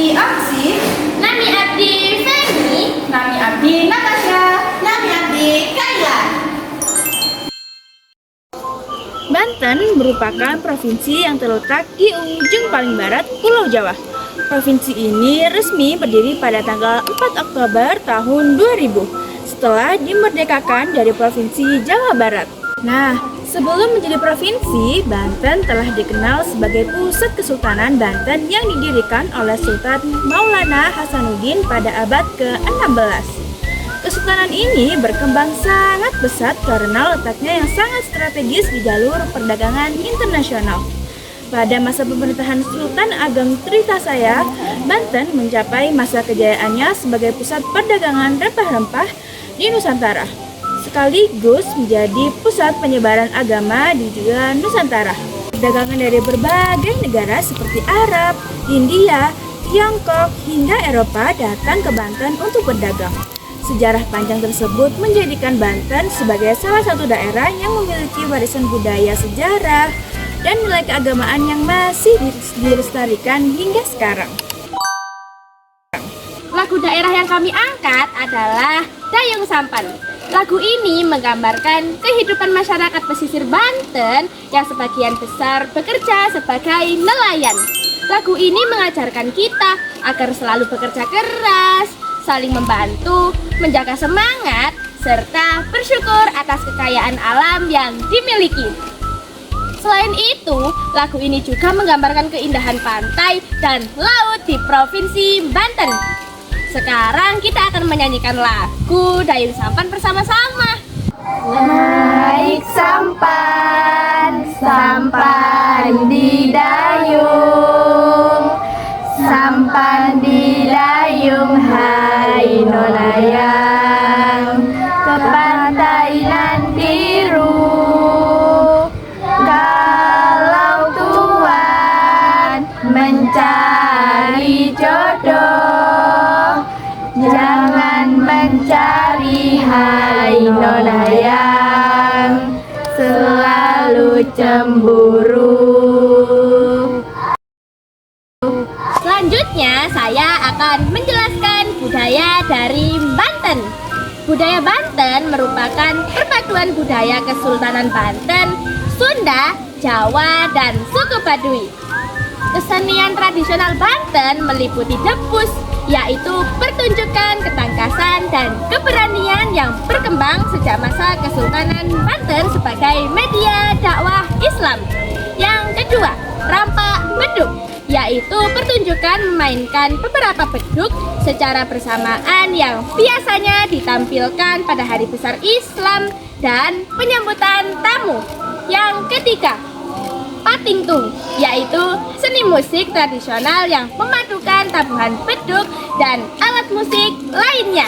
Abdi Aksi, Nami abdi Feni. Nami Abdi Natasha, Nami abdi Kayla. Banten merupakan provinsi yang terletak di ujung paling barat Pulau Jawa. Provinsi ini resmi berdiri pada tanggal 4 Oktober tahun 2000 setelah dimerdekakan dari Provinsi Jawa Barat. Nah, sebelum menjadi provinsi, Banten telah dikenal sebagai pusat Kesultanan Banten yang didirikan oleh Sultan Maulana Hasanuddin pada abad ke-16. Kesultanan ini berkembang sangat pesat karena letaknya yang sangat strategis di jalur perdagangan internasional. Pada masa pemerintahan Sultan Ageng Tritasaya, Banten mencapai masa kejayaannya sebagai pusat perdagangan rempah-rempah di Nusantara, sekaligus menjadi pusat penyebaran agama di juga Nusantara. Perdagangan dari berbagai negara seperti Arab, India, Tiongkok, hingga Eropa datang ke Banten untuk berdagang. Sejarah panjang tersebut menjadikan Banten sebagai salah satu daerah yang memiliki warisan budaya sejarah dan nilai keagamaan yang masih dilestarikan hingga sekarang. Lagu daerah yang kami angkat adalah Dayung Sampan. Lagu ini menggambarkan kehidupan masyarakat pesisir Banten yang sebagian besar bekerja sebagai nelayan. Lagu ini mengajarkan kita agar selalu bekerja keras, saling membantu, menjaga semangat, serta bersyukur atas kekayaan alam yang dimiliki. Selain itu, lagu ini juga menggambarkan keindahan pantai dan laut di Provinsi Banten. Sekarang kita akan menyanyikan lagu Dayung Sampan bersama-sama. naik sampan, sampan di dayung, sampan di dayung, hai nolayang, ke pantai nan biru. Kalau tuan mencari jodoh, jangan mencari hai nolayang, selalu cemburu. Selanjutnya saya akan menjelaskan budaya dari Banten. Budaya Banten merupakan perpaduan budaya Kesultanan Banten, Sunda, Jawa, dan suku Baduy. Kesenian tradisional Banten meliputi debus, yaitu pertunjukan ketangkasan dan keberanian yang berkembang sejak masa Kesultanan Banten sebagai media dakwah Islam. Yang kedua, rampak beduk, yaitu pertunjukan memainkan beberapa beduk secara bersamaan yang biasanya ditampilkan pada hari besar Islam dan penyambutan tamu. Yang ketiga, patingtung, yaitu seni musik tradisional yang memadukan tabuhan beduk dan alat musik lainnya.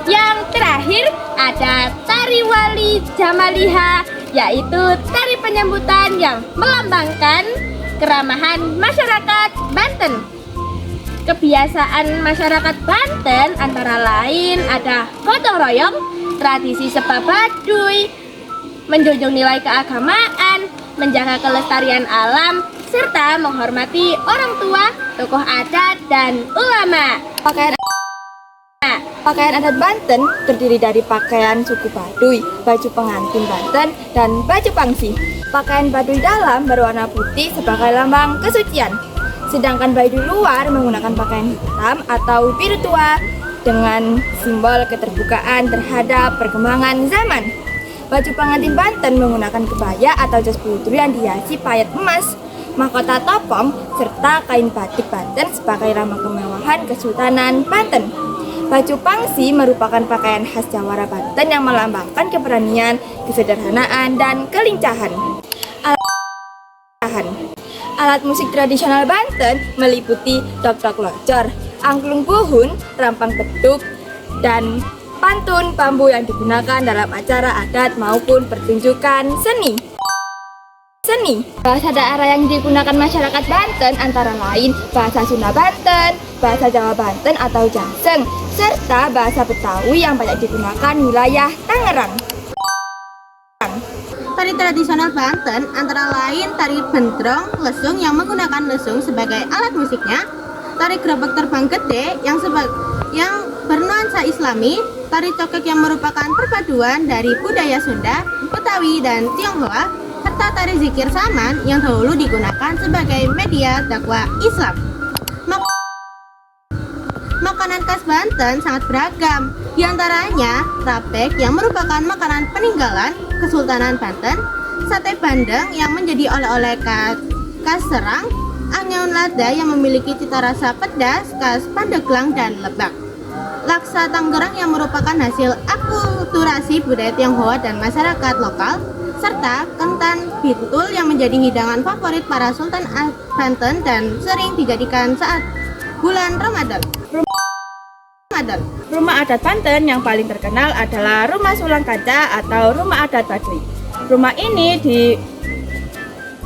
Yang terakhir ada tari wali jamaliha, yaitu tari penyambutan yang melambangkan keramahan masyarakat Banten. Kebiasaan masyarakat Banten antara lain ada gotong royong, tradisi seba Baduy, menjunjung nilai keagamaan, menjaga kelestarian alam, serta menghormati orang tua, tokoh adat, dan ulama. Pakaian adat Banten terdiri dari pakaian suku Baduy, baju pengantin Banten, dan baju pangsi. Pakaian Baduy dalam berwarna putih sebagai lambang kesucian, sedangkan Baduy luar menggunakan pakaian hitam atau biru tua dengan simbol keterbukaan terhadap perkembangan zaman. Baju pengantin Banten menggunakan kebaya atau jas putri yang dihiasi payet emas, mahkota topong, serta kain batik Banten sebagai lambang kemewahan Kesultanan Banten. Baju pangsi merupakan pakaian khas Jawara Banten yang melambangkan keberanian, kesederhanaan, dan kelincahan. Alat musik tradisional Banten meliputi dok-dok locor, angklung buhun, rampang beduk, dan pantun bambu yang digunakan dalam acara adat maupun pertunjukan seni. Bahasa daerah yang digunakan masyarakat Banten antara lain bahasa Sunda Banten, bahasa Jawa Banten atau Jangseng, serta bahasa Betawi yang banyak digunakan wilayah Tangerang. Tari tradisional Banten antara lain tari bentrong, lesung yang menggunakan lesung sebagai alat musiknya, tari gerobak terbang gede yang bernuansa Islami, tari cokek yang merupakan perpaduan dari budaya Sunda, Betawi, dan Tionghoa, serta tari zikir saman yang dahulu digunakan sebagai media dakwah Islam. Makanan khas Banten sangat beragam, di antaranya rapek yang merupakan makanan peninggalan Kesultanan Banten, sate bandeng yang menjadi oleh-oleh khas Serang, anyaun lada yang memiliki cita rasa pedas khas Pandeglang dan Lebak, laksa Tangerang yang merupakan hasil akulturasi budaya Tionghoa dan masyarakat lokal, serta kentan bintul yang menjadi hidangan favorit para Sultan Banten dan sering dijadikan saat bulan Ramadan. Rumah adat Banten yang paling terkenal adalah Rumah Sulang Kaca atau Rumah Adat Baduy.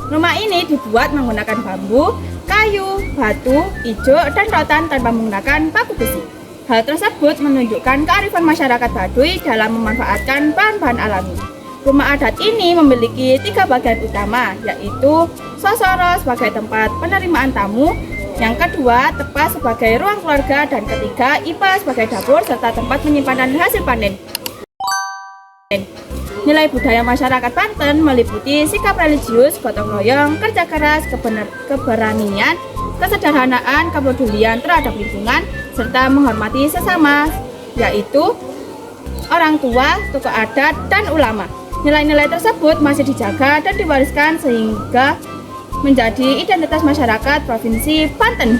Rumah ini dibuat menggunakan bambu, kayu, batu, ijo, dan rotan tanpa menggunakan paku besi. Hal tersebut menunjukkan kearifan masyarakat Baduy dalam memanfaatkan bahan-bahan alami. Rumah adat ini memiliki 3 bagian utama, yaitu sosoro sebagai tempat penerimaan tamu, yang kedua tepas sebagai ruang keluarga, dan ketiga ipa sebagai dapur serta tempat penyimpanan hasil panen. Nilai budaya masyarakat Banten meliputi sikap religius, gotong royong, kerja keras, keberanian, kesederhanaan, kepedulian terhadap lingkungan, serta menghormati sesama, yaitu orang tua, tokoh adat, dan ulama. Nilai-nilai tersebut masih dijaga dan diwariskan sehingga menjadi identitas masyarakat Provinsi Banten.